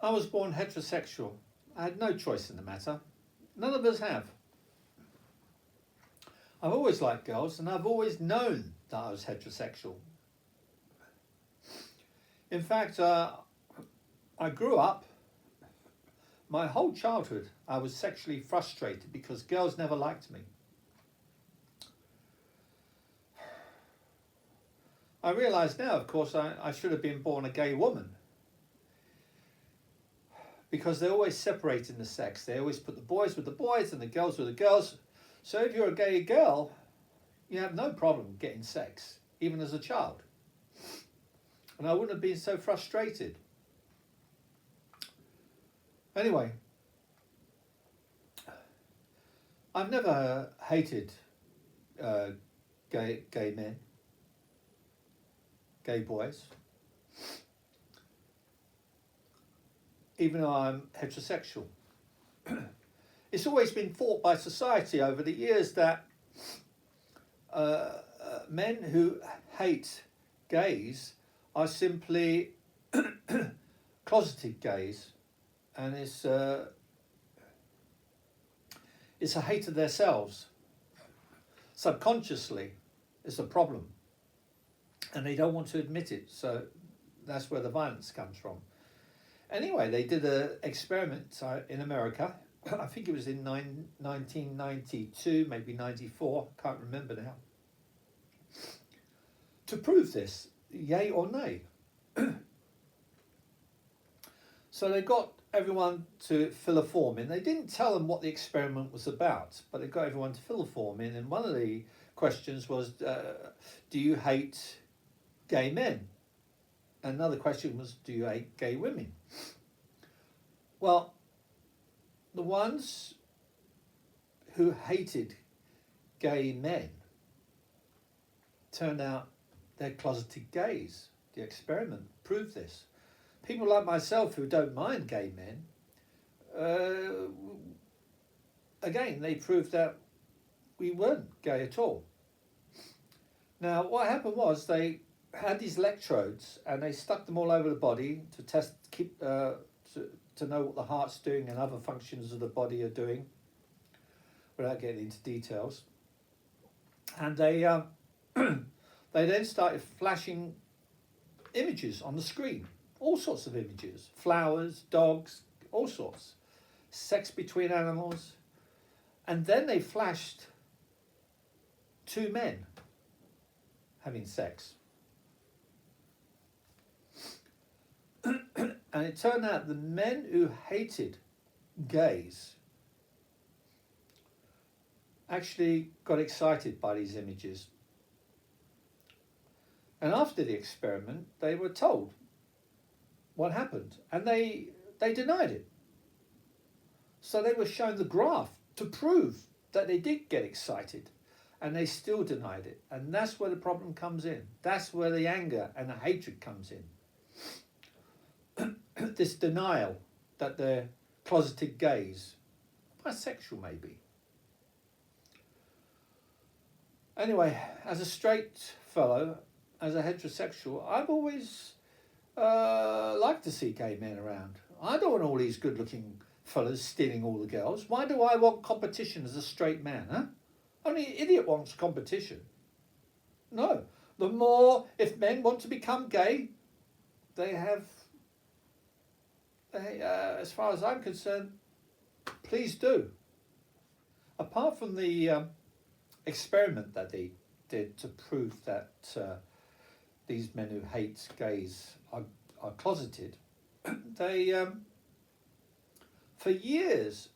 I was born heterosexual. I had no choice in the matter. None of us have. I've always liked girls, and I've always known that I was heterosexual. In fact, I grew up, my whole childhood, I was sexually frustrated because girls never liked me. I realise now, of course, I should have been born a gay woman, because they're always separating the sex. They always put the boys with the boys and the girls with the girls. So if you're a gay girl, you have no problem getting sex, even as a child. And I wouldn't have been so frustrated. Anyway, I've never hated gay men, gay boys, even though I'm heterosexual. It's always been thought by society over the years that men who hate gays are simply closeted gays, and it's a hate of themselves. Subconsciously, it's a problem, and they don't want to admit it. So that's where the violence comes from. Anyway, they did an experiment in America. I think it was in 1992, maybe 94, can't remember now, to prove this, yay or nay. So they got everyone to fill a form in. They didn't tell them what the experiment was about, but they got everyone to fill a form in, and one of the questions was, do you hate gay men? Another question was, do you hate gay women? Well, the ones who hated gay men turned out they're closeted gays. The experiment proved this. People like myself who don't mind gay men, again, they proved that we weren't gay at all. Now, what happened was they had these electrodes and they stuck them all over the body to test, to know what the heart's doing and other functions of the body are doing, without getting into details. And they they then started flashing images on the screen, all sorts of images, flowers, dogs, all sorts, sex between animals, and then they flashed two men having sex. And it turned out the men who hated gays actually got excited by these images. And after the experiment, they were told what happened, and they denied it. So they were shown the graph to prove that they did get excited, and they still denied it. And that's where the problem comes in. That's where the anger and the hatred comes in. This denial that they're closeted gays, bisexual maybe. Anyway, as a straight fellow, as a heterosexual, I've always liked to see gay men around. I don't want all these good-looking fellas stealing all the girls. Why do I want competition as a straight man, huh? Only an idiot wants competition. No. The more, if men want to become gay, they have, as far as I'm concerned, please do. Apart from the experiment that they did to prove that these men who hate gays are closeted, they, for years,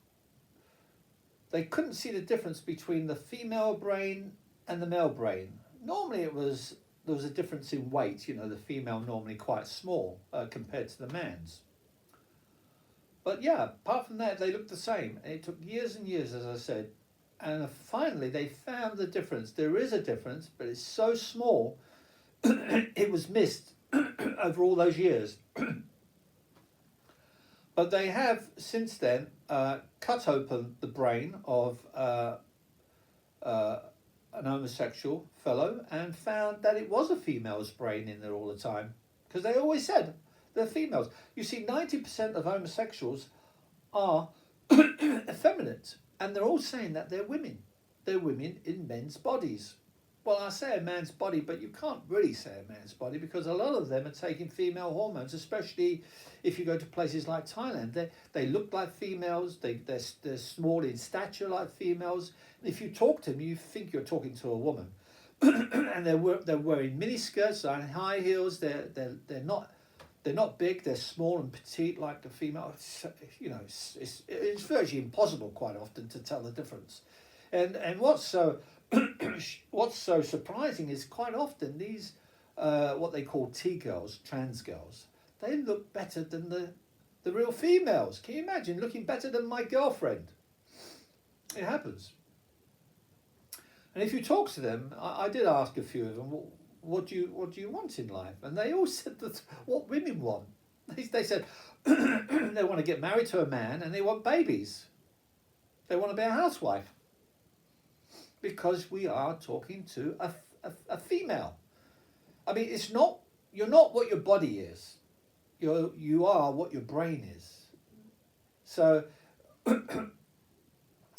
they couldn't see the difference between the female brain and the male brain. Normally there was a difference in weight, the female normally quite small compared to the man's. But yeah, apart from that, they looked the same. And it took years and years, as I said, and finally they found the difference. There is a difference, but it's so small, it was missed over all those years. But they have since then cut open the brain of an homosexual fellow and found that it was a female's brain in there all the time. Because they always said, They're females. You see, 90% of homosexuals are effeminate, and they're all saying that they're women. They're women in men's bodies. Well, I say a man's body, but you can't really say a man's body because a lot of them are taking female hormones, especially if you go to places like Thailand. They look like females, they're small in stature like females. If you talk to them, you think you're talking to a woman. And they're wearing miniskirts and high heels. They're not big. They're small and petite like the female. It's virtually impossible quite often to tell the difference. And what's so surprising is quite often these what they call T-girls, trans girls, they look better than the real females. Can you imagine looking better than my girlfriend? It happens. And if you talk to them, I did ask a few of them, what do you want in life? And they all said that what women want. They said they want to get married to a man and they want babies. They want to be a housewife. Because we are talking to a female. I mean, you're not what your body is. You are what your brain is. So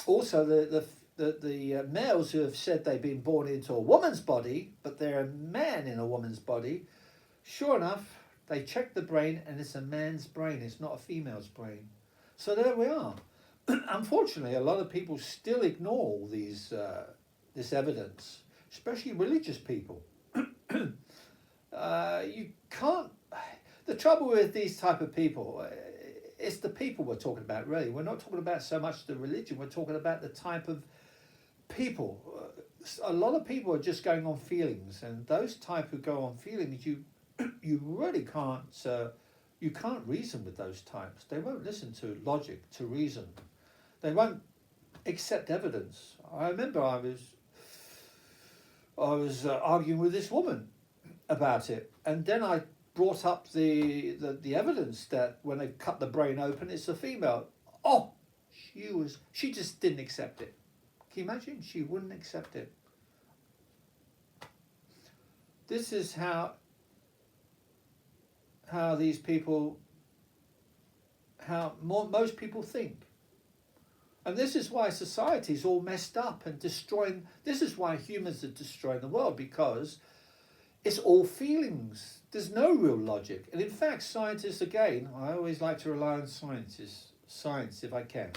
also the males who have said they've been born into a woman's body, but they're a man in a woman's body, sure enough, they check the brain and it's a man's brain, it's not a female's brain. So there we are. Unfortunately, a lot of people still ignore all this evidence, especially religious people. You can't. The trouble with these type of people, it's the people we're talking about. Really, we're not talking about so much the religion. We're talking about the type of people. A lot of people are just going on feelings, and those type who go on feelings, you really can't. You can't reason with those types. They won't listen to logic, to reason. They won't accept evidence. I remember I was arguing with this woman about it, and then I brought up the evidence that when they cut the brain open, it's a female. Oh, she just didn't accept it. Can you imagine? She wouldn't accept it. This is how these people, most people think. And this is why society is all messed up and destroying. This is why humans are destroying the world, because it's all feelings. There's no real logic. And in fact, scientists, again, I always like to rely on science if I can.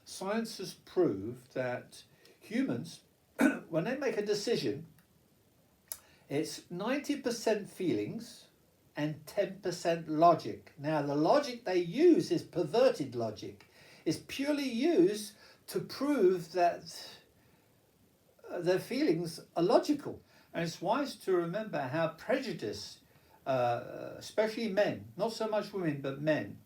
Science has proved that humans, when they make a decision, it's 90% feelings and 10% logic. Now, the logic they use is perverted logic. It's purely used to prove that their feelings are logical. And it's wise to remember how prejudice, especially men, not so much women, but men,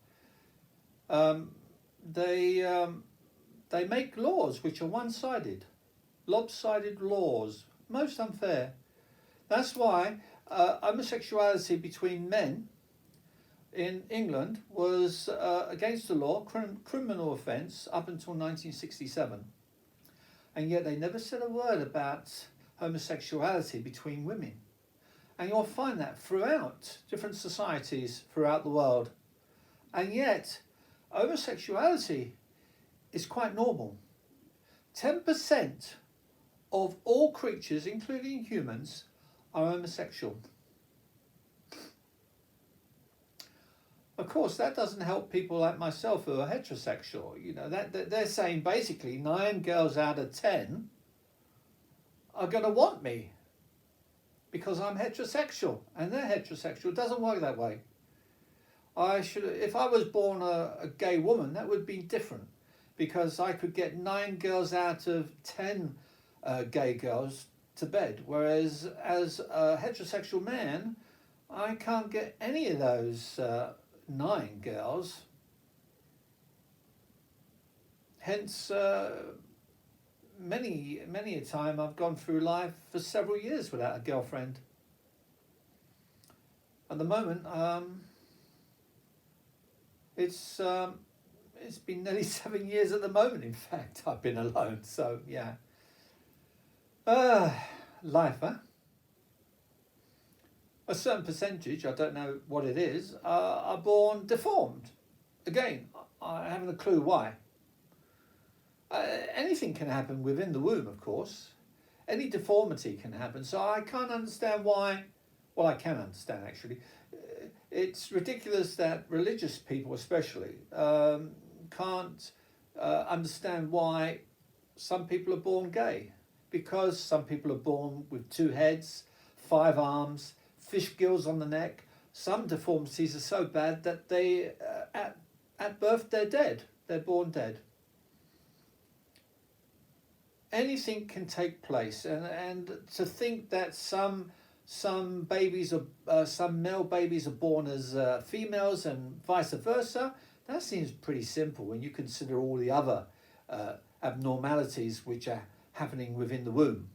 they make laws which are one-sided, lopsided laws, most unfair. That's why homosexuality between men in England was against the law, criminal offence, up until 1967. And yet they never said a word about homosexuality between women. And you'll find that throughout different societies throughout the world. And yet, homosexuality is quite normal. 10% of all creatures, including humans, are homosexual. Of course, that doesn't help people like myself who are heterosexual. You know, that they're saying basically 9 girls out of 10 are going to want me because I'm heterosexual and they're heterosexual. It doesn't work that way. If I was born a gay woman, that would be different, because I could get 9 girls out of 10 gay girls to bed, whereas as a heterosexual man, I can't get any of those 9 girls. Hence, many a time I've gone through life for several years without a girlfriend. At the moment, it's been nearly 7 years at the moment. In fact, I've been alone. So yeah, life, huh? a certain percentage, I don't know what it is, are born deformed. Again, I haven't a clue why. Anything can happen within the womb, of course. Any deformity can happen. So I can't understand why. Well, I can understand actually. It's ridiculous that religious people, especially, can't understand why some people are born gay. Because some people are born with 2 heads, 5 arms, fish gills on the neck. Some deformities are so bad that they, at birth, they're dead. They're born dead. Anything can take place, and to think that some babies are some male babies are born as females and vice versa, that seems pretty simple when you consider all the other abnormalities which are happening within the womb.